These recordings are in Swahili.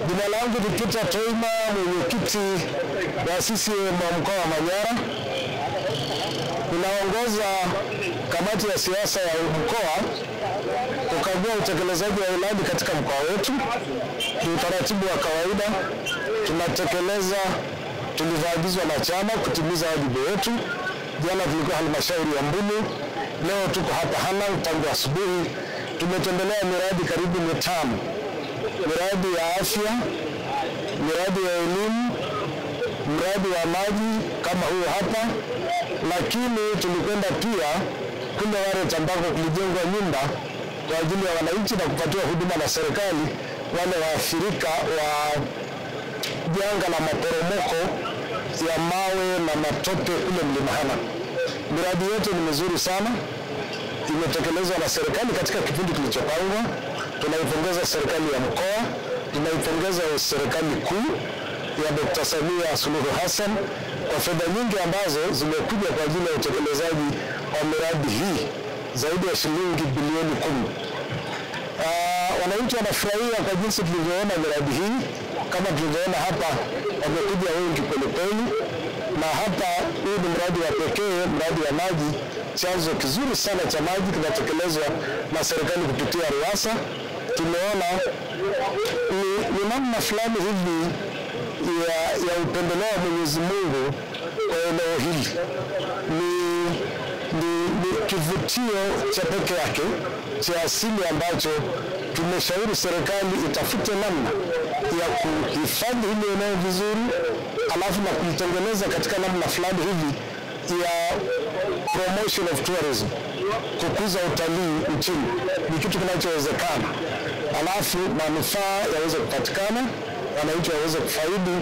Jina langu ni Peter Toima, mwenyekiti wa CCM wa mkoa wa Manyara. Ninaongoza kamati ya siasa ya mkoa kukagua utekelezaji wa ilani katika mkoa wetu. Ni utaratibu wa kawaida, tunatekeleza tulivyoagizwa na chama kutimiza wajibu wetu. Jana tulikuwa halmashauri ya Mbulu, leo tuko hapa Hanang tangu asubuhi. Tumetembelea miradi karibu 5, miradi ya afya, miradi ya elimu, mradi wa maji kama huo hapa, lakini tulikwenda pia kule Waret ambako kulijengwa nyumba kwa ajili ya wananchi na kupatiwa huduma na serikali wale waathirika wa janga la maporomoko ya mawe na matope kule Mlima Hanang. Miradi yote ni mizuri sana, imetekelezwa na serikali katika kipindi kilichopangwa. Tunaipongeza serikali ya mkoa, tunaipongeza serikali kuu ya Dr. Samia Suluhu Hassan kwa fedha nyingi ambazo zimekuja kwa ajili ya utekelezaji wa miradi hii, zaidi ya shilingi bilioni 10. Wananchi wanafurahia kwa jinsi tulivyoona miradi hii. Kama tulivyoona hapa, wamekuja wengi kwelikweli, na hapa huu ni mradi wa pekee, mradi wa maji. Chanzo kizuri sana cha maji kinatekelezwa na serikali kupitia RUWASA. Tumeona ni namna fulani hivi ya upendeleo wa Mwenyezi Mungu kwa eneo hili. Ni kivutio cha pekee yake cha asili ambacho tumeshauri serikali itafute namna ya kuhifadhi hili eneo vizuri, alafu na kulitengeneza katika namna fulani hivi ya promotion of tourism, kukuza utalii nchini. Ni kitu kinachowezekana, alafu manufaa yaweze kupatikana, wananchi waweze kufaidi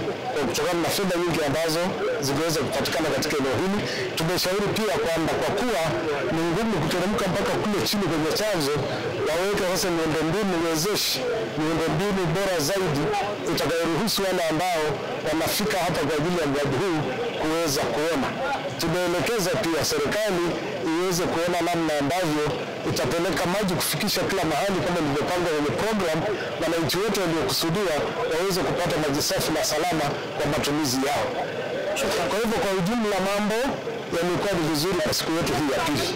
kutokana na fedha nyingi ambazo zingeweza kupatikana katika eneo hili. Tumeshauri pia kwamba kwa kuwa ni ngumu kuteremka mpaka kule chini kwenye chanzo, waweke sasa miundombinu wezeshi, miundombinu bora zaidi itakayoruhusu wale ambao wanafika hapa kwa ajili ya mradi huu kuweza kuona. Tumeelekeza pia serikali iweze kuona namna ambavyo itapeleka maji kufikisha kila mahali kama ilivyopangwa kwenye program, wananchi wote waliokusudiwa waweze kupata maji safi na salama kwa matumizi yao. Kwa hivyo kwa ujumla mambo yamekuwa vizuri kwa siku yetu hii ya pili.